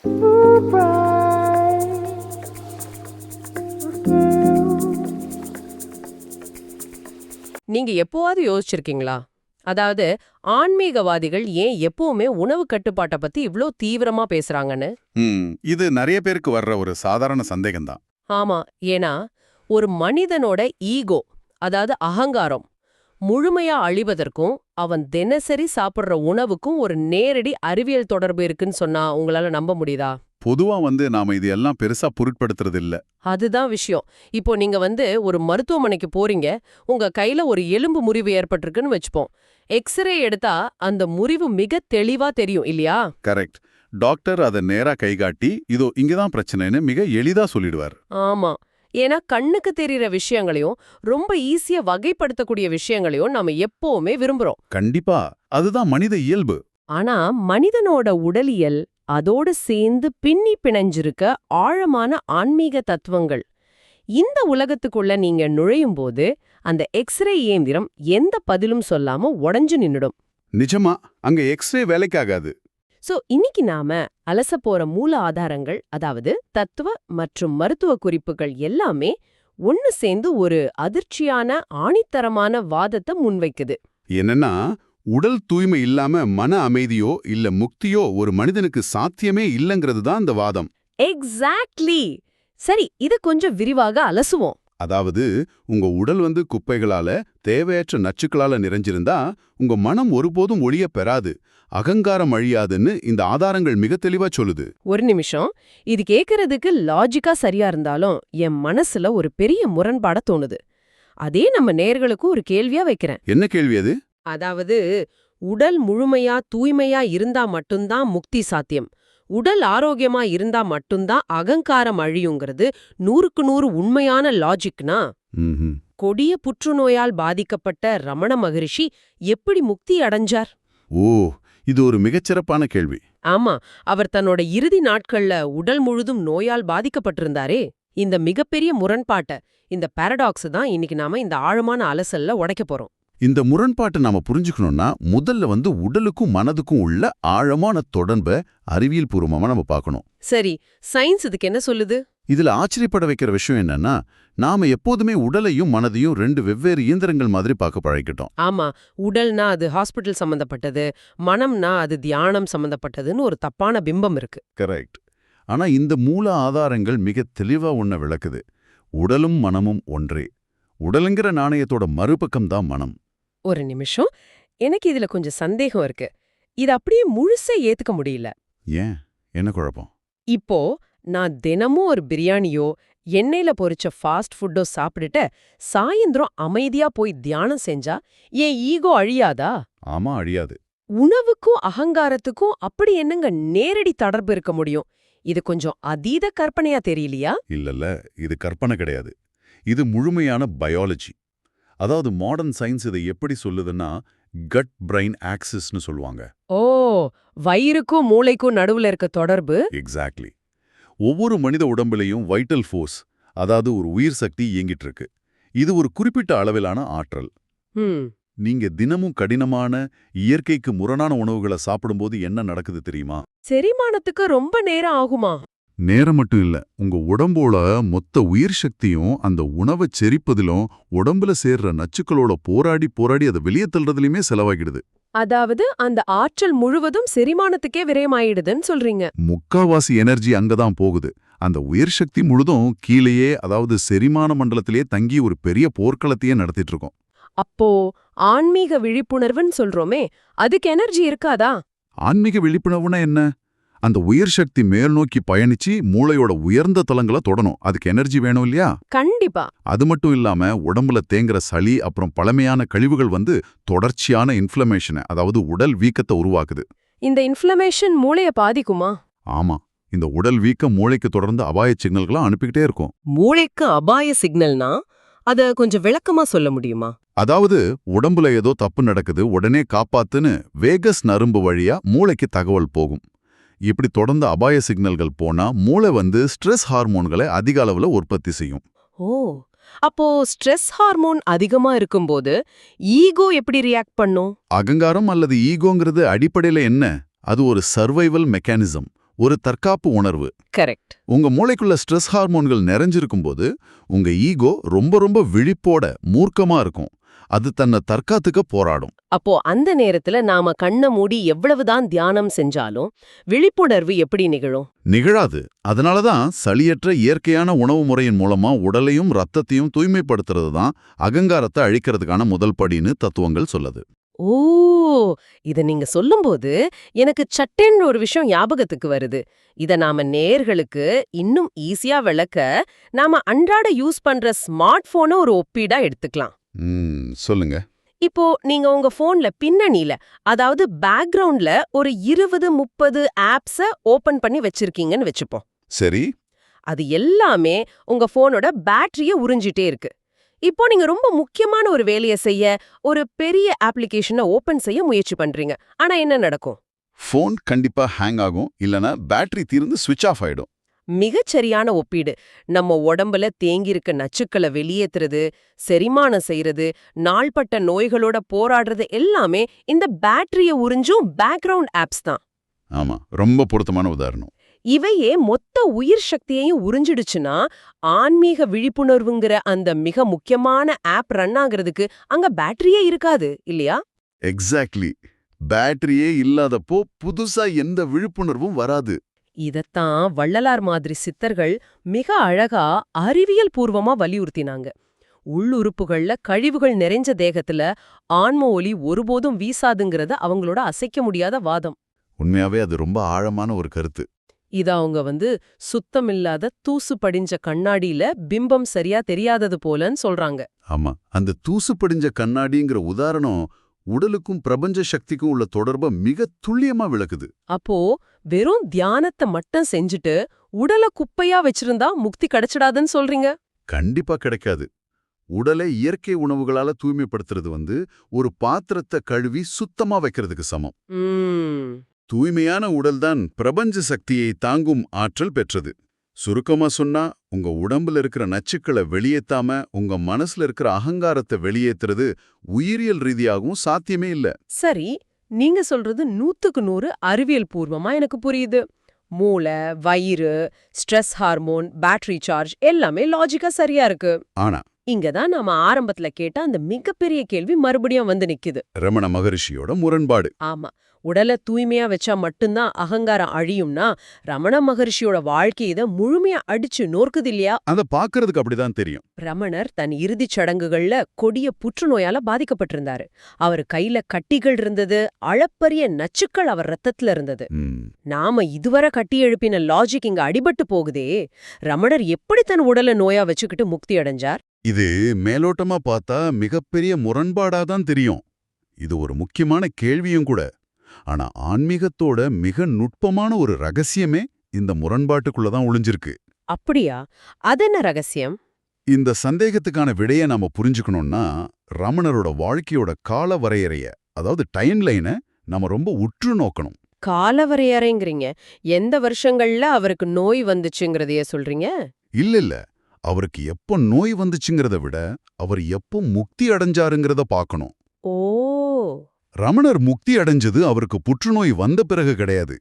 நீங்க எப்போவாவது யோசிச்சிருக்கீங்களா? அதாவது ஆன்மீகவாதிகள் ஏன் எப்பவுமே உணவு கட்டுப்பாட்டை பத்தி இவ்ளோ தீவிரமா பேசுறாங்கன்னு? இது நிறைய பேருக்கு வர்ற ஒரு சாதாரண சந்தேகம்தான். ஆமா, ஏன்னா ஒரு மனிதனோட ஈகோ, அதாவது அகங்காரம் முழுமையா அழிவதற்கும் அவன் தினசரி சாப்பிடுற உணவுக்கும் ஒரு நேரடி அறிவியல் தொடர்பு இருக்குன்னு சொன்னா உங்களால நம்ப முடியுதா? பொதுவா நாம இது எல்லாம் பெருசா பொருட்படுத்துறது இல்ல. அதுதான் விஷயம். இப்போ நீங்க ஒரு மருத்துவமனைக்கு போறீங்க, உங்க கையில ஒரு எலும்பு முறிவு ஏற்பட்டிருக்குன்னு வச்சுப்போம். எக்ஸ்ரே எடுத்தா அந்த முறிவு மிக தெளிவா தெரியும் இல்லையா? கரெக்ட். டாக்டர் அதை நேரா கைகாட்டி இதோ இங்கதான் பிரச்சனைன்னு மிக எளிதா சொல்லிடுவார். ஆமா. ஏன்னா கண்ணுக்கு தெரியற விஷயங்களையும் ரொம்ப ஈஸியா வகைப்படுத்தக்கூடிய விஷயங்களையும் நாம எப்பவுமே விரும்புறோம். கண்டிப்பா. அதுதான் மனித இயல்பு. ஆனா மனிதனோட உடலியல், அதோடு சேர்ந்து பின்னி பிணைஞ்சிருக்க ஆழமான ஆன்மீக தத்துவங்கள், இந்த உலகத்துக்குள்ள நீங்க நுழையும் போது அந்த எக்ஸ்ரே இயந்திரம் எந்த பதிலும் சொல்லாம உடைஞ்சு நின்னுடும். நிஜமா அங்க எக்ஸ்ரே வேலைக்காகாது. சோ இன்னைக்கு நாம அலச போற மூல ஆதாரங்கள், அதாவது தத்துவ மற்றும் மருத்துவ குறிப்புகள் எல்லாமே ஒன்னு சேர்ந்து ஒரு அதிர்ச்சியான ஆணித்தரமான வாதத்தை முன்வைக்குது. என்னன்னா, உடல் தூய்மை இல்லாம மன அமைதியோ இல்ல முக்தியோ ஒரு மனிதனுக்கு சாத்தியமே இல்லங்கிறது தான் அந்த வாதம். எக்ஸாக்ட்லி. சரி, இது கொஞ்சம் விரிவாக அலசுவோம். அதாவது உங்க உடல் குப்பைகளால தேவையற்ற நச்சுக்களால நிறைஞ்சிருந்தா உங்க மனம் ஒருபோதும் ஒளிய பெறாது, அகங்காரம் அழியாதுன்னு இந்த ஆதாரங்கள் மிக தெளிவா சொல்லுது. ஒரு நிமிஷம், இது கேக்குறதுக்கு லாஜிக்கா சரியா இருந்தாலும் என் மனசுல ஒரு பெரிய முரண்பாட தோணுது. அதே நம்ம நேயர்களுக்கும் ஒரு கேள்வியா வைக்கிறேன். என்ன கேள்வி அது? அதாவது உடல் முழுமையா தூய்மையா இருந்தா மட்டும்தான் முக்தி சாத்தியம், உடல் ஆரோக்கியமா இருந்தா மட்டும்தான் அகங்காரம் அழியுங்கிறது 100க்கு 100 உண்மையான லாஜிக்னா, கொடிய புற்றுநோயால் பாதிக்கப்பட்ட ரமண மகரிஷி எப்படி முக்தி அடைஞ்சார்? ஓ, இது ஒரு மிகச்சிறப்பான கேள்வி. ஆமா, அவர் தன்னோட இறுதி நாட்கள்ல உடல் முழுதும் நோயால் பாதிக்கப்பட்டிருந்தாரே. இந்த மிகப்பெரிய முரண்பாட்ட, இந்த பாரடாக்ஸ் தான் இன்னைக்கு நாம இந்த ஆழமான அலசல்ல உடைக்க போறோம். இந்த முரண்பாட்டை நாம புரிஞ்சுக்கணும்னா முதல்ல உடலுக்கும் மனதுக்கும் உள்ள ஆழமான தொடர்பை அறிவியல் பூர்வமா நம்ம பார்க்கணும். சரி, சயின்ஸ் இதுக்கு என்ன சொல்லுது? இதுல ஆச்சரியப்பட வைக்கிற விஷயம் என்னன்னா, நாம எப்போதுமே உடலையும் மனதையும் 2 வெவ்வேறு இயந்திரங்கள் மாதிரி பார்க்க பழகிட்டோம். ஆமா, உடல்னா அது ஹாஸ்பிட்டல் சம்பந்தப்பட்டது, மனம்னா அது தியானம் சம்பந்தப்பட்டதுன்னு ஒரு தப்பான பிம்பம் இருக்கு. கரெக்ட். ஆனா இந்த மூல ஆதாரங்கள் மிக தெளிவா ஒன்ன விளக்குது. உடலும் மனமும் ஒன்றே. உடலுங்கிற நாணயத்தோட மறுபக்கம் தான் மனம். ஒரு நிமிஷம், எனக்கு இதுல கொஞ்சம் சந்தேகம் இருக்கு. இது அப்படியே முழுசா ஏத்துக்க முடியல. ஏன், என்ன குழப்பம்? இப்போ நான் தினமும் ஒரு பிரியாணியோ எண்ணெயில பொரிச்ச ஃபாஸ்ட் ஃபுட்டோ சாப்பிட்டுட்டு சாயந்தரம் அமைதியா போய் தியானம் செஞ்சா என் ஈகோ அழியாதா? ஆமா, அழியாது. உணவுக்கும் அகங்காரத்துக்கும் அப்படி என்னங்க நேரடி தொடர்பு இருக்க முடியும்? இது கொஞ்சம் அதீத கற்பனையா தெரியலையா? இல்லல்ல, இது கற்பனை கிடையாது. இது முழுமையான பயாலஜி. அதாவது மாடர்ன் சயின்ஸ் இதை எப்படி சொல்லுதுன்னா கட் பிரைன் ஆக்சிஸ்னு சொல்லுவாங்க. ஓ, வயிறுக்கும் மூளைக்கும் நடுவுல இருக்க தொடர்பு. எக்ஸாக்ட்லி. ஒவ்வொரு மனித உடம்புலையும் வைட்டல் ஃபோர்ஸ், அதாவது ஒரு உயிர் சக்தி இயங்கிட்டு இருக்கு. இது ஒரு குறிப்பிட்ட அளவிலான ஆற்றல். நீங்க தினமும் கடினமான இயற்கைக்கு முரணான உணவுகளை சாப்பிடும்போது என்ன நடக்குது தெரியுமா? செரிமானத்துக்கு ரொம்ப நேரம் ஆகுமா? நேரம் மட்டும் இல்ல, உங்க உடம்போட மொத்த உயிர் சக்தியும் அந்த உணவை செரிப்பதிலும் உடம்புல சேர்ற நச்சுக்களோட போராடி போராடி அதை வெளியே தள்ளுறதுலயுமே செலவாகிடுது. அதாவது அந்த ஆற்றல் முழுவதும் செரிமானத்துக்கே விரயமாயிடுதுன்னு சொல்றீங்க. முக்காவாசி எனர்ஜி அங்கதான் போகுது. அந்த உயிர் சக்தி முழுதும் கீழேயே, அதாவது செரிமான மண்டலத்திலேயே தங்கி ஒரு பெரிய போர்க்களத்தையே நடத்திட்டு இருக்கோம். அப்போ ஆன்மீக விழிப்புணர்வுன்னு சொல்றோமே, அதுக்கு எனர்ஜி இருக்காதா? ஆன்மீக விழிப்புணர்வுனா என்ன? அந்த உயிர் சக்தி மேல் நோக்கி பயணிச்சு மூளையோட உயர்ந்த தளங்களை தொடணும். அதுக்கு எனர்ஜி வேணும் இல்லையா? கண்டிப்பா. அது மட்டும் இல்லாம உடம்புல தேங்குற சளி அப்புறம் பழமையான கழிவுகள் தொடர்ச்சியான இன்ஃப்ளமேஷனை, அதாவது உடல் வீக்கத்தை உருவாக்குது. இந்த இன்ஃப்ளமேஷன் மூளைய பாதிக்குமா? ஆமா, இந்த உடல் வீக்கம் மூளைக்கு தொடர்ந்து அபாய சிக்னல்களை அனுப்பிக்கிட்டே இருக்கும். மூளைக்கு அபாய சிக்னல்னா அத கொஞ்சம் விளக்கமா சொல்ல முடியுமா? அதாவது உடம்புல ஏதோ தப்பு நடக்குது, உடனே காப்பாத்துன்னு வேகஸ் நரம்பு வழியா மூளைக்கு தகவல் போகும். இப்படி தொடர்ந்து அபாய சிக்னல்கள் போனா மூளை ஸ்ட்ரெஸ் ஹார்மோன்களை அதிக அளவுல உற்பத்தி செய்யும். ஓ, அப்போ ஸ்ட்ரெஸ் ஹார்மோன் அதிகமா இருக்கும்போது ஈகோ எப்படி ரியாக்ட் பண்ணும்? அகங்காரம் அல்லது ஈகோங்கிறது அடிப்படையில என்ன? அது ஒரு சர்வைவல் மெக்கானிசம். ஒரு தற்காப்பு உணர்வு. கரெக்ட். உங்க மூளைக்குள்ள ஸ்ட்ரெஸ் ஹார்மோன்கள் நிறைஞ்சிருக்கும்போது உங்க ஈகோ ரொம்ப ரொம்ப விழிப்போட மூர்க்கமா இருக்கும். அது தன்னை தற்காத்துக்க போராடும். அப்போ அந்த நேரத்துல நாம கண்ண மூடி எவ்வளவுதான் தியானம் செஞ்சாலும் விழிப்புணர்வு எப்படி நிகழும்? நிகழாது. அதனாலதான் சளியற்ற இயற்கையான உணவு முறையின் மூலமா உடலையும் ரத்தத்தையும் தூய்மைப்படுத்துறது தான் அகங்காரத்தை அழிக்கிறதுக்கான முதல் படின்னு தத்துவங்கள் சொல்லுது. ஓ, இத நீங்க சொல்லும்போது எனக்கு சட்டென்னு ஒரு விஷயம் ஞாபகத்துக்கு வருது. இத நாம நேயர்களுக்கு இன்னும் ஈஸியா விளக்க நாம அன்றாட யூஸ் பண்ற ஸ்மார்ட் போனை ஒரு ஒப்பீடா எடுத்துக்கலாம். சொல்லுங்க. இப்போ நீங்க உங்க போன்ல பின்னணியில, அதாவது பேக்ரவுண்ட்ல ஒரு 20-30 ஆப்ஸ ஓபன் பண்ணி வச்சிருக்கீங்கன்னு வச்சுப்போம். சரி. அது எல்லாமே உங்க போனோட பேட்டரிய உறிஞ்சிட்டே இருக்கு. இப்போ நீங்க ரொம்ப முக்கியமான ஒரு வேலையை செய்ய ஒரு பெரிய அப்ளிகேஷனை ஓபன் செய்ய முயற்சி பண்றீங்க. ஆனா என்ன நடக்கும்? ஃபோன் கண்டிப்பா ஹேங் ஆகும், இல்லனா பேட்டரி தீர்ந்து ஸ்விட்ச் ஆஃப் ஆயிடும். மிகச்சரியான ஒப்பீடு. நம்ம உடம்புல தேங்கியிருக்க நச்சுக்களை வெளியேத்துறது, செரிமானம் செய்யறது, நாள்பட்ட நோய்களோட போராடுறது எல்லாமே இந்த பேட்டரிய உறிஞ்சும் பேக்ரவுண்ட் ஆப்ஸ் தான். ஆமா, ரொம்ப பொருத்தமான உதாரணம். இவையே மொத்த உயிர் சக்தியையும் உறிஞ்சிடுச்சுன்னா ஆன்மீக விழிப்புணர்வுங்கிற அந்த மிக முக்கியமான ஆப் ரன் ஆகுறதுக்கு அங்க பேட்டரியே இருக்காது இல்லையா? எக்ஸாக்ட்லி. பேட்டரியே இல்லாதப்போ புதுசா எந்த விழிப்புணர்வும் வராது. இதத்தான் வள்ளலார் மாதிரி சித்தர்கள் மிக அழகா அறிவியல் பூர்வமா வலியுறுத்தினாங்க. உள்ளுறுப்புகள்ல கழிவுகள் நிறைஞ்ச தேகத்துல ஆன்ம ஒளி ஒருபோதும் வீசாதுங்கிறத அவங்களோட அசைக்க முடியாத வாதம். உண்மையாவே அது ரொம்ப ஆழமான ஒரு கருத்து. இத அவங்க சுத்தமில்லாத தூசு படிஞ்ச கண்ணாடியில பிம்பம் சரியா தெரியாதது போலன்னு சொல்றாங்க. ஆமா, அந்த தூசு படிஞ்ச கண்ணாடிங்கிற உதாரணம் உடலுக்கும் பிரபஞ்ச சக்திக்கும் உள்ள தொடர்பை மிக துல்லியமா விளக்குது. அப்போ வெறும் தியானத்தை மட்டும் செஞ்சுட்டு உடலை குப்பையா வச்சிருந்தா முக்தி கிடைச்சிடாதுன்னு சொல்றீங்க? கண்டிப்பா கிடைக்காது. உடலை இயற்கை உணவுகளால தூய்மைப்படுத்துறது ஒரு பாத்திரத்தை கழுவி சுத்தமா வைக்கிறதுக்கு சமம். தூய்மையான உடல்தான் பிரபஞ்ச சக்தியை தாங்கும் ஆற்றல் பெற்றது. சுருக்கமா சொன்னா, உங்க உடம்புல இருக்கிற நச்சுக்களை வெளியேத்தாம உங்க மனசுல இருக்கிற அகங்காரத்தை வெளியேத்துறது உயிரியல் ரீதியாகவும் சாத்தியமே இல்ல. சரி, நீங்க சொல்றது 100% அறிவியல் பூர்வமா எனக்கு புரியுது. மூளை, வயிறு, ஸ்ட்ரெஸ் ஹார்மோன், பேட்டரி சார்ஜ் எல்லாமே லாஜிக்கா சரியா இருக்கு. ஆனா இங்கதான் நாம ஆரம்பத்துல கேட்ட அந்த மிகப்பெரிய கேள்வி மறுபடியும் வந்து நிக்குது. ரமண மகரிஷியோட முரண்பாடு. ஆமா, உடலை தூய்மையா வச்சா மட்டும்தான் அகங்காரம் அழியும்னா ரமண மகரிஷியோட வாழ்க்கை இத முழுமையா அடிச்சு நோர்க்குது இல்லையா? அத பாக்குறதுக்கு அப்படிதான் தெரியும். ரமணர் தன் இறுதிச் சடங்குகள்ல கொடிய புற்றுநோயால பாதிக்கப்பட்டிருந்தாரு. அவர் கையில கட்டிகள் இருந்தது, அளப்பரிய நச்சுக்கள் அவர் ரத்தத்துல இருந்தது. நாம இதுவரை கட்டி எழுப்பின லாஜிக் இங்க அடிபட்டு போகுதே. ரமணர் எப்படி தன் உடலை நோயா வச்சுக்கிட்டு முக்தி அடைஞ்சார்? இது மேலோட்டமா பார்த்தா மிகப்பெரிய முரண்பாடாதான் தெரியும். இது ஒரு முக்கியமான கேள்வியும் கூட. ஆனா ஆன்மீகத்தோட மிக நுட்பமான ஒரு ரகசியமே இந்த முரண்பாட்டுக்குள்ளதான் ஒளிஞ்சிருக்கு. அப்படியா? அதென்ன ரகசியம்? இந்த சந்தேகத்துக்கான விடையை நாம புரிஞ்சுக்கணும்னா ரமணரோட வாழ்க்கையோட கால வரையறைய, அதாவது டைம் லைனை நாம ரொம்ப உற்று நோக்கணும். காலவரையறைங்கிறீங்க? எந்த வருஷங்கள்ல அவருக்கு நோய் வந்துச்சுங்கிறதைய சொல்றீங்க? இல்ல, அவருக்கு எப்போ நோய் வந்துச்சுங்கிறத விட அவர் எப்போ முக்தி அடைஞ்சாருங்கிறத பார்க்கணும். ஓ, ரமணர் முக்தி அடைஞ்சது அவருக்கு புற்றுநோய் வந்த பிறகு கிடையாது.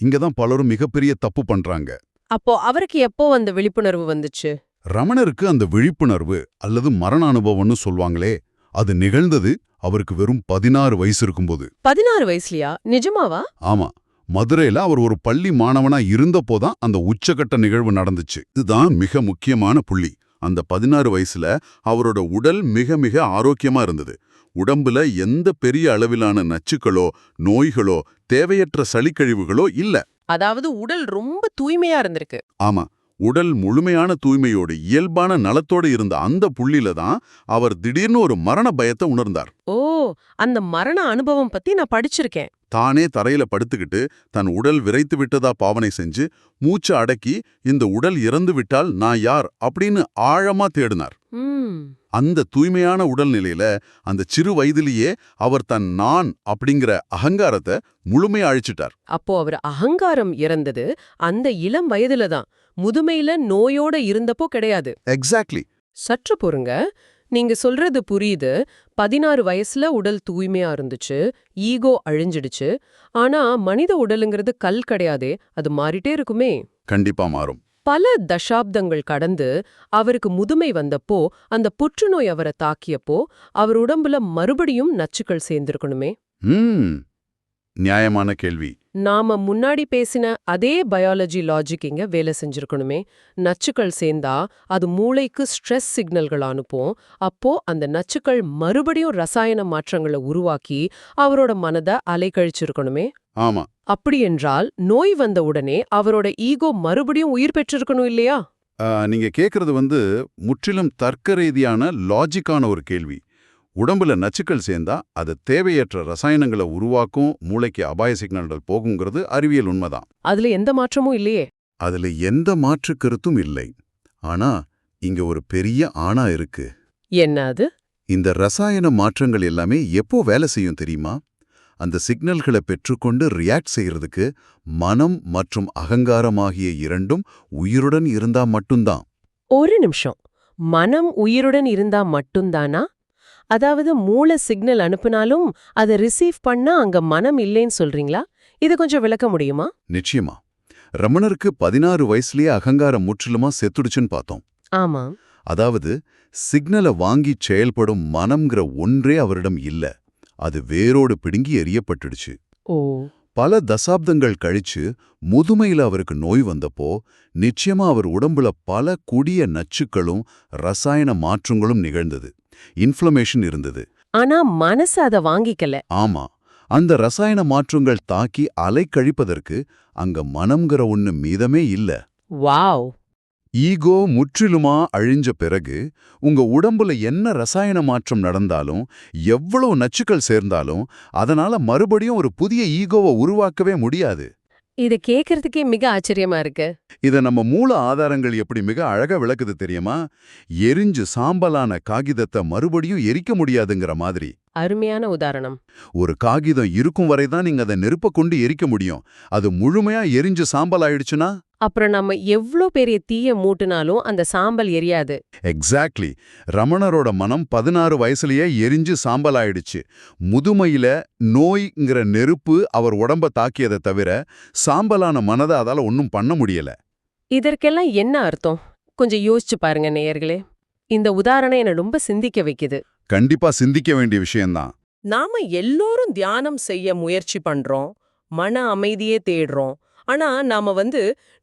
இங்கதான் பலரும் மிகப்பெரிய தப்பு பண்றாங்க. அப்போ அவருக்கு எப்போ அந்த விழிப்புணர்வு வந்துச்சு? ரமணருக்கு அந்த விழிப்புணர்வு அல்லது மரண அனுபவம்னு சொல்வாங்களே, அது நிகழ்ந்தது அவருக்கு வெறும் 16 வயசு இருக்கும்போது. 16 வயசுலயா? நிஜமாவா? ஆமா, மதுரையில அவர் ஒரு பள்ளி மாணவனா இருந்தப்போதான் அந்த உச்சகட்ட நிகழ்வு நடந்துச்சு. இதுதான் மிக முக்கியமான புள்ளி. அந்த 16 வயசுல அவரோட உடல் மிக மிக ஆரோக்கியமா இருந்தது. உடம்புல எந்த பெரிய அளவிலான நச்சுக்களோ நோய்களோ தேவையற்ற சளிக்கழிவுகளோ இல்ல. அதாவது உடல் ரொம்ப தூய்மையா இருந்திருக்கு. ஆமா, உடல் முழுமையான தூய்மையோடு இயல்பான நலத்தோடு இருந்த அந்த புள்ளில தான் அவர் திடீர்னு ஒரு மரண பயத்தை உணர்ந்தார். ஓ, அந்த மரண அனுபவம் பத்தி நான் படிச்சிருக்கேன். தானே தரையில படுத்துக்கிட்டு தன் உடல் விரைத்து விட்டதா பாவனை செஞ்சு மூச்சு அடக்கி இந்த உடல் இறந்து விட்டால் நான் யார் அப்படின்னு ஆழமா தேடினார். அந்த தூய்மையான உடல்நிலையில அந்த சிறு வயதிலேயே அவர் தன் நான் அப்படிங்கிற அகங்காரத்தை முழுமையா அழிச்சிட்டார். அப்போ அவர் அகங்காரம் இறந்தது அந்த இளம் வயதுல தான், முதுமையில நோயோட இருந்தப்போ கிடையாது. எக்ஸாக்ட்லி. சற்று பொறுங்க, நீங்க சொல்றது புரியுது. 16 வயசுல உடல் தூய்மையா இருந்துச்சு, ஈகோ அழிஞ்சிடுச்சு. ஆனா மனித உடலுங்கிறது கல் கிடையாதே, அது மாறிட்டே இருக்குமே. கண்டிப்பா மாறும். பல தசாப்தங்கள் கடந்து அவருக்கு முதுமை வந்தப்போ, அந்த புற்றுநோய் அவரை தாக்கியப்போ, அவர் உடம்புல மறுபடியும் நச்சுக்கள் சேர்ந்திருக்கணுமே. ம் நியாயமான கேள்வி. நாம முன்னாடி பேசின அதே பயாலஜி லாஜிக் இங்க வேலை செஞ்சிருக்கணுமே. நச்சுக்கள் சேர்ந்தா அது மூளைக்கு ஸ்ட்ரெஸ் சிக்னல்கள் அனுப்பும். அப்போ அந்த நச்சுக்கள் மறுபடியும் ரசாயன மாற்றங்களை உருவாக்கி அவரோட மனதை அலைக்கழிச்சிருக்கணுமே. ஆமா. அப்படி என்றால் நோய் வந்த உடனே அவரோட ஈகோ மறுபடியும் உயிர் பெற்றிருக்கணும் இல்லையா? நீங்க கேக்குறது முற்றிலும் தர்க்க ரீதியான லாஜிக்கான ஒரு கேள்வி. உடம்புல நச்சுக்கள் சேர்ந்தா அது தேவையற்ற ரசாயனங்களை உருவாக்கும், மூளைக்கு அபாய சிக்னல்கள் போகுங்கிறது அறிவியல் உண்மைதான். அதுல எந்த மாற்றமும் இல்லையே. அதுல எந்த மாற்று கருத்தும் இல்லை. ஆனா இங்க ஒரு பெரிய ஆனா இருக்கு. என்ன அது? இந்த ரசாயன மாற்றங்கள் எல்லாமே எப்போ வேலை செய்யும் தெரியுமா? அந்த சிக்னல்களை பெற்றுக்கொண்டு ரியாக்ட் செய்யறதுக்கு மனம் மற்றும் அகங்காரம் ஆகிய இரண்டும் உயிருடன் இருந்தா மட்டும்தான். ஒரு நிமிஷம். மனம் உயிருடன் இருந்தா மட்டும்தானா? அதாவது மூளை சிக்னல் அனுப்புனாலும் அதை ரிசீவ் பண்ணா அங்க மனம் இல்லைன்னு சொல்றீங்களா? இது கொஞ்சம் விளக்க முடியுமா? நிச்சயமா. ரமணருக்கு 16 வயசுலயே அகங்காரம் முற்றிலுமா செத்துடுச்சுன்னு பார்த்தோம். ஆமா. அதாவது சிக்னலை வாங்கி செயல்படும் மனம்ங்கிற ஒன்றே அவரிடம் இல்ல. அது வேரோடு பிடுங்கி எறியப்பட்டுடுச்சு. ஓ. பல தசாப்தங்கள் கழிச்சு முதுமையில அவருக்கு நோய் வந்தப்போ நிச்சயமா அவர் உடம்புல பல கொடிய நச்சுக்களும் ரசாயன மாற்றங்களும் நிகழ்ந்தது. இன்ஃப்ளமேஷன் இருந்தது. ஆனா மனசு அதை வாங்கிக்கல. ஆமா. அந்த ரசாயன மாற்றங்கள் தாக்கி அலைக்கழிப்பதற்கு அங்க மனம்ங்கிற ஒண்ணு மீதமே இல்ல. வாவ். ஈகோ முற்றிலுமா அழிஞ்ச பிறகு உங்க உடம்புல என்ன ரசாயன மாற்றம் நடந்தாலும், எவ்வளவு நச்சுக்கள் சேர்ந்தாலும், அதனால மறுபடியும் ஒரு புதிய ஈகோவை உருவாக்கவே முடியாது. இத கேக்குறதுக்கே மிக ஆச்சரியமா இருக்கு. இத நம்ம மூல ஆதாரங்கள் எப்படி மிக அழகா விளக்குது தெரியுமா? எரிஞ்சு சாம்பலான காகிதத்தை மறுபடியும் எரிக்க முடியாதுங்கிற மாதிரி. அருமையான உதாரணம். ஒரு காகிதம் இருக்கும் வரைதான் நீங்க அதை நெருப்ப கொண்டு எரிக்க முடியும். அது முழுமையா எரிஞ்சு சாம்பல் ஆயிடுச்சுன்னா அப்புறம் நம்ம எவ்ளோ பெரிய தீய மூட்டினாலும் அந்த சாம்பல் எரியாது. எக்ஸாக்ட்லி. ரமணரோட மனம் 16 வயசுலயே எரிஞ்சு சாம்பல் ஆயிடுச்சு. முதுமையில நோய்ங்கிற நெருப்பு அவர் உடம்ப தாக்கியதை தவிர சாம்பலான மனதை அதால ஒன்னும் பண்ண முடியல. இதற்கெல்லாம் என்ன அர்த்தம்? கொஞ்சம் யோசிச்சு பாருங்க நேயர்களே. இந்த உதாரணம் என்ன ரொம்ப சிந்திக்க வைக்குது. கண்டிப்பா சிந்திக்க வேண்டிய விஷயம்தான். நாம எல்லோரும் தியானம் செய்ய முயற்சி பண்றோம், மன அமைதியே தேடுறோம். ஆனா நாம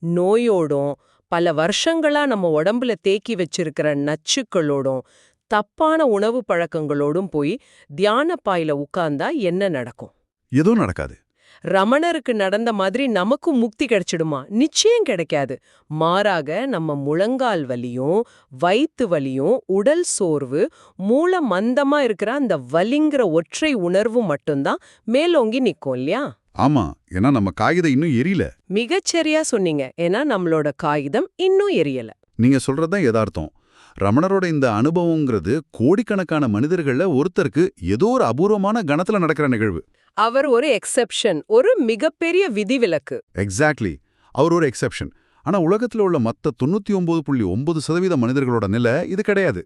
நோயோடும் பல வருஷங்களா நம்ம உடம்புல தேக்கி வச்சிருக்கிற நச்சுக்களோடும் தப்பான உணவு பழக்கங்களோடும் போய் தியான பாயில உட்கார்ந்தா என்ன நடக்கும்? எதுவும் நடக்காது. ரமணருக்கு நடந்த மாதிரி நமக்கும் முக்தி கிடைச்சிடுமா? நிச்சயம் கிடைக்காது. மாறாக நம்ம முழங்கால் வலியும் வயித்து வலியும் உடல் சோர்வு மூளை மந்தமா இருக்கிற அந்த வலிங்கிற ஒற்றை உணர்வு மட்டும்தான் மேலோங்கி நிக்கும் இல்லையா? ஆமா. ஏன்னா நம்ம காகிதம் இன்னும் எரியல. மிகச்சரியா சொன்னீங்க. ஏன்னா நம்மளோட காகிதம் இன்னும் எரியல. நீங்க சொல்றதுதான் யதார்த்தம். ரமணரோட இந்த அனுபவங்கிறது கோடிக்கணக்கான மனிதர்கள்ல ஒருத்தருக்கு ஏதோ ஒரு அபூர்வமான கணத்துல நடக்கிற நிகழ்வு. அவர் ஒரு எக்ஸெப்ஷன், ஒரு மிகப்பெரிய விதிவிலக்கு. எக்ஸாக்ட்லி. அவர் ஒரு எக்ஸெப்ஷன். ஆனா உலகத்துல உள்ள மத்த 99.9% மனிதர்களோட நிலை இது கிடையாது.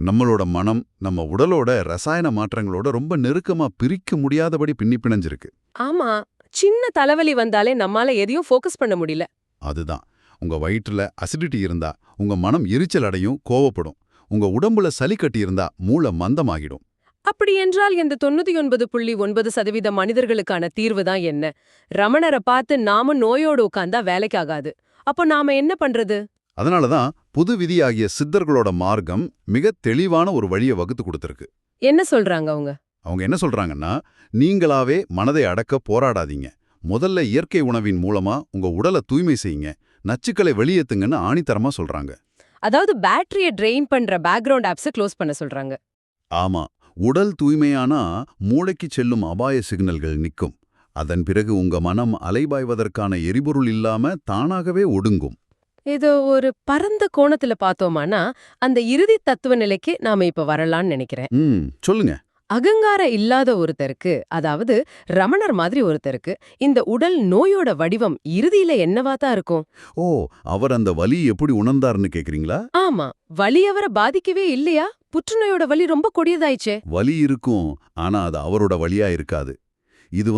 நம்மளோட மனம் நம்ம உடலோட ரசாயன மாற்றங்களோட ரொம்ப நெருக்கமா பிரிக்க முடியாதபடி பின்னி பிணைஞ்சிருக்கு. ஆமா. சின்ன தலைவலி வந்தாலே நம்மால எதையும் ஃபோக்கஸ் பண்ண முடியல. அதுதான். உங்க வயிற்றுல அசிடிட்டி இருந்தா உங்க மனம் எரிச்சல் அடையும், கோவப்படும். உங்க உடம்புல சளி கட்டி இருந்தா மூளை மந்தமாகிடும். அப்படி என்றால் இந்த 99.9% மனிதர்களுக்கான தீர்வு தான் என்ன? ரமணரை பார்த்து நாம நோயோடு உட்கார்ந்தா வேலைக்காகாது. அப்போ நாம என்ன பண்றது? அதனாலதான் புது விதியாகிய சித்தர்களோட மார்க்கம் மிக தெளிவான ஒரு வழியை வகுத்து கொடுத்திருக்கு. என்ன சொல்றாங்க அவங்க? அவங்க என்ன சொல்றாங்கன்னா, நீங்களாவே மனதை அடக்க போராடாதீங்க. முதல்ல இயற்கை உணவின் மூலமா உங்க உடலை தூய்மை செய்யுங்க, நச்சுக்களை வெளியேத்துங்கன்னு ஆணித்தரமா சொல்றாங்க. அதாவது பேட்டரியை ட்ரெயின் பண்ற பேக்ரவுண்ட் ஆப்ஸை க்ளோஸ் பண்ண சொல்றாங்க. ஆமா. உடல் தூய்மையானா மூளைக்கு செல்லும் அபாய சிக்னல்கள் நிற்கும். அதன் பிறகு உங்க மனம் அலைபாய்வதற்கான எரிபொருள் இல்லாம தானாகவே ஒடுங்கும். இது ஒரு பரந்த கோணத்துல பார்த்தோமானா அந்த இறுதி தத்துவ நிலைக்கு நாம இப்ப வரலான்னு நினைக்கிறேன். சொல்லுங்க. அகங்காரம் இல்லாத ஒருத்தருக்கு, அதாவது ரமணர் மாதிரி ஒருத்தருக்கு இந்த உடல் நோயோட வடிவம் இறுதியில என்னவாதான் இருக்கும்? ஓ, அவர் அந்த வலி எப்படி உணர்ந்தாருன்னு கேக்குறீங்களா? ஆமா. வலி அவரை பாதிக்கவே இல்லையா? புற்றுநோயோட வலி ரொம்ப கொடியதாயிச்சே. வலி இருக்கும், ஆனா அது அவரோட வலியா இருக்காது. இது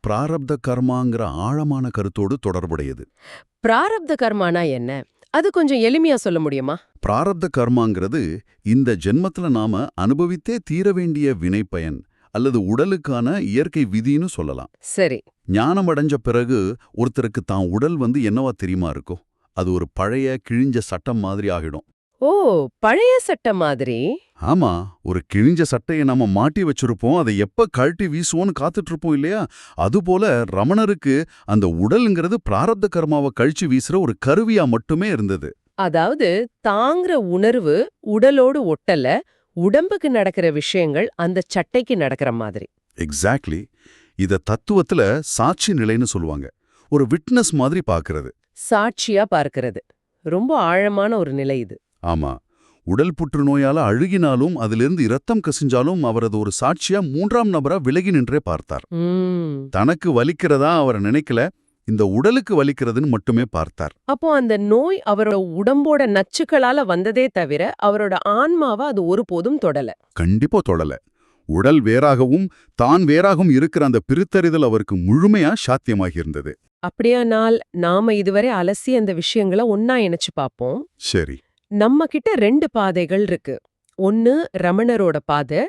பிராரப்த கர்மாங்கிற ஆழமான கருத்தோடு தொடர்புடையது. பிராரப்த கர்மானா என்ன? அது கொஞ்சம் எளிமையா சொல்ல முடியுமா? பிராரப்த கர்மாங்கிறது இந்த ஜென்மத்துல நாம அனுபவித்தே தீர வேண்டிய வினைப்பயன் அல்லது உடலுக்கான இயற்கை விதின்னு சொல்லலாம். சரி. ஞானம் அடைஞ்ச பிறகு ஒருத்தருக்கு தான் உடல் என்னவா தெரியுமா இருக்கும்? அது ஒரு பழைய கிழிஞ்ச சட்டம் மாதிரி ஆகிடும். ஓ, பழைய சட்டை மாதிரி. ஆமா, ஒரு கிழிஞ்ச சட்டையை நாம மாட்டி வச்சிருப்போம், அதை எப்ப கழட்டி வீசுவோன்னு காத்துட்டு இருப்போம் இல்லையா? அதுபோல ரமணருக்கு அந்த உடல்ங்கிறது பிராரப்த கர்மாவை கழிச்சு வீசுற ஒரு கருவியா மட்டுமே இருந்தது. அதாவது தாங்கிற உணர்வு உடலோடு ஒட்டல, உடம்புக்கு நடக்கிற விஷயங்கள் அந்த சட்டைக்கு நடக்கிற மாதிரி. எக்ஸாக்ட்லி. இத தத்துவத்துல சாட்சி நிலைன்னு சொல்லுவாங்க. ஒரு விட்னஸ் மாதிரி பார்க்கிறது. சாட்சியா பார்க்கிறது. ரொம்ப ஆழமான ஒரு நிலை இது. ஆமா, உடல் புற்றுநோயால அழுகினாலும் அதிலிருந்து இரத்தம் கசிஞ்சாலும் அவரது ஒரு சாட்சியா மூன்றாம் நபரா விலகி நின்றே பார்த்தார். தனக்கு வலிக்கிறதா அவர் நினைக்கல, இந்த உடலுக்கு வலிக்கிறதுன்னு மட்டுமே பார்த்தார். அப்போ அந்த நோய் அவரோட உடம்போட நச்சுக்களால வந்ததே தவிர அவரோட ஆன்மாவை அது ஒருபோதும் தொடல. கண்டிப்பா தொடல. உடல் வேறாகவும் தான் வேறாகவும் இருக்கிற அந்த பிரித்தறிதல் அவருக்கு முழுமையா சாத்தியமாகி இருந்தது. அப்படியானால் நாம இதுவரை அலசி அந்த விஷயங்களை ஒன்னா இணைச்சு பார்ப்போம். சரி. நம்ம கிட்ட 2 பாதைகள் இருக்கு. ஒன்னு ரமணரோட பாதை.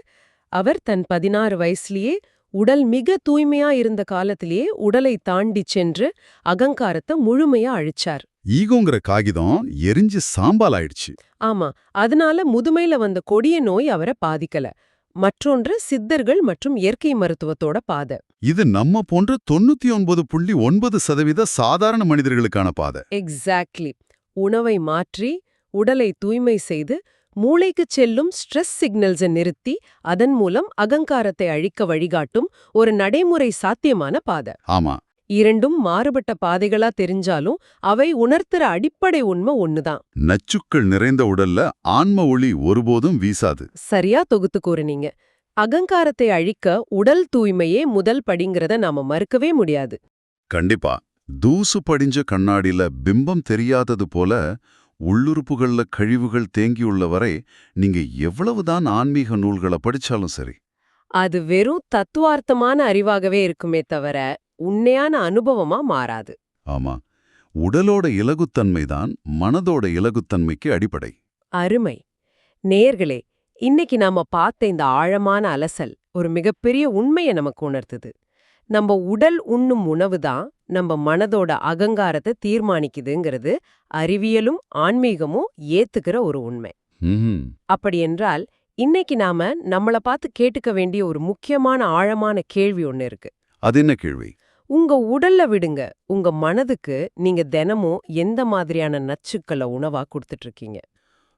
அவர் தன் 16 வயசுலயே உடல் மிக தூய்மையா இருந்த காலத்திலேயே உடலை தாண்டி சென்று அகங்காரத்தை முழுமையா அழிச்சார். ஈகோங்கிற காகிதம் எரிஞ்சு சாம்பல் ஆயிடுச்சு. ஆமா, அதனால முதுமையில வந்த கொடிய நோய் அவரை பாதிக்கல. மற்றொன்று சித்தர்கள் மற்றும் இயற்கை மருத்துவத்தோட பாதை. இது நம்ம போன்ற 99.9% சாதாரண மனிதர்களுக்கான பாதை. எக்ஸாக்ட்லி. உணவை மாற்றி உடலை தூய்மை செய்து மூளைக்கு செல்லும் ஸ்ட்ரெஸ் சிக்னல்ஸை நிறுத்தி அதன் மூலம் அகங்காரத்தை அழிக்க வழிகாட்டும் ஒரு நடைமுறை சாத்தியமான பாதை. ஆமா, இரண்டும் மாறுபட்ட பாதைகளா தெரிஞ்சாலும் அவை உணர்த்துற அடிப்படை உண்மை ஒண்ணுதான். நச்சுக்கள் நிறைந்த உடல்ல ஆன்ம ஒளி ஒருபோதும் வீசாது. சரியா தொகுத்து கூறுனீங்க. அகங்காரத்தை அழிக்க உடல் தூய்மையே முதல் படிங்கிறத நாம மறுக்கவே முடியாது. கண்டிப்பா. தூசு படிஞ்ச கண்ணாடியில பிம்பம் தெரியாதது போல உள்ளுறுப்புகள்ல கழிவுகள் தேங்கியுள்ள வரை நீங்க எவ்வளவுதான் ஆன்மீக நூல்களை படிச்சாலும் சரி, அது வெறும் தத்துவார்த்தமான அறிவாகவே இருக்குமே தவிர உண்மையான அனுபவமா மாறாது. ஆமா, உடலோட இலகுத்தன்மைதான் மனதோட இலகுத்தன்மைக்கு அடிப்படை. அருமை. நேயர்களே, இன்னைக்கு நாம பார்த்த இந்த ஆழமான அலசல் ஒரு மிகப்பெரிய உண்மையை நமக்கு உணர்த்துது. நம்ம உடல் உண்ணும் உணவுதான் நம்ம மனதோட அகங்காரத்தை தீர்மானிக்குதுங்கிறது அறிவியலும் ஆன்மீகமும் ஏத்துக்கிற ஒரு உண்மை. அப்படியென்றால் இன்னைக்கு நாம நம்மள பார்த்து கேட்டுக்க வேண்டிய ஒரு முக்கியமான ஆழமான கேள்வி ஒண்ணு இருக்கு. அது என்ன கேள்வி? உங்க உடல்ல விடுங்க, உங்க மனதுக்கு நீங்க தினமும் எந்த மாதிரியான நச்சுக்களை உணவா கொடுத்துட்டு இருக்கீங்க?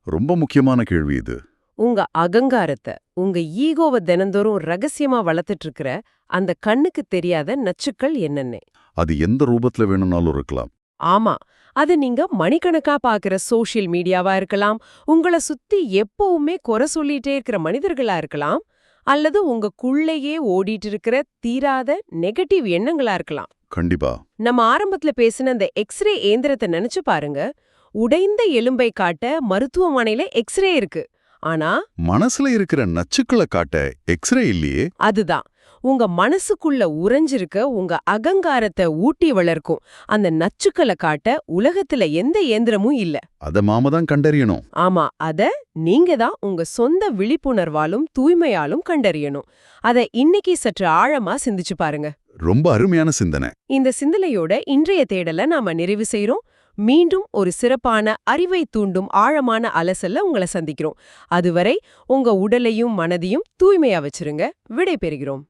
ரொம்ப முக்கியமான கேள்வி இது. உங்க அகங்காரத்தை, உங்க ஈகோவை தினந்தோறும் ரகசியமா வளர்த்துட்டு இருக்கிற அந்த கண்ணுக்கு தெரியாத நச்சுக்கள் என்னென்ன? அது எந்த ரூபத்துல வேணும்னாலும் இருக்கலாம். ஆமா, அது நீங்க மணிக்கணக்கா பாக்குற சோஷியல் மீடியாவா இருக்கலாம், உங்கள சுத்தி எப்பவுமே குறை சொல்லிட்டே இருக்கிற மனிதர்களா இருக்கலாம், அல்லது உங்களுக்குள்ளேயே ஓடிட்டு இருக்கிற தீராத நெகட்டிவ் எண்ணங்களா இருக்கலாம். கண்டிப்பா. நம்ம ஆரம்பத்துல பேசின அந்த எக்ஸ்ரே ஏந்திரத்தை நினைச்சு பாருங்க. உடைந்த எலும்பை காட்ட மருத்துவமனையில எக்ஸ்ரே இருக்கு, ஆனா மனசுல இருக்கிற நச்சுக்களை காட்ட எக்ஸ்ரே இல்லையே. அதுதான் உங்க மனசுக்குள்ள உறைஞ்சிருக்க உங்க அகங்காரத்தை ஊட்டி வளர்க்கும் அந்த நச்சுக்களை காட்ட உலகத்துல எந்த இயந்திரமும் இல்ல. அத மாம தான் கண்டறியணும். ஆமா, அத நீங்க தான் உங்க சொந்த விழிப்புணர்வாலும் தூய்மையாலும் கண்டறியணும். அத இன்னைக்கு சற்று ஆழமா சிந்திச்சு பாருங்க. ரொம்ப அருமையான சிந்தனை. இந்த சிந்தனையோட இன்றைய தேடலை நாம நிறைவு செய்றோம். மீண்டும் ஒரு சிறப்பான அறிவை தூண்டும் ஆழமான அலசல்ல உங்களை சந்திக்கிறோம். அதுவரை உங்க உடலையும் மனதையும் தூய்மையா வச்சிருங்க. விடை பெறுகிறோம்.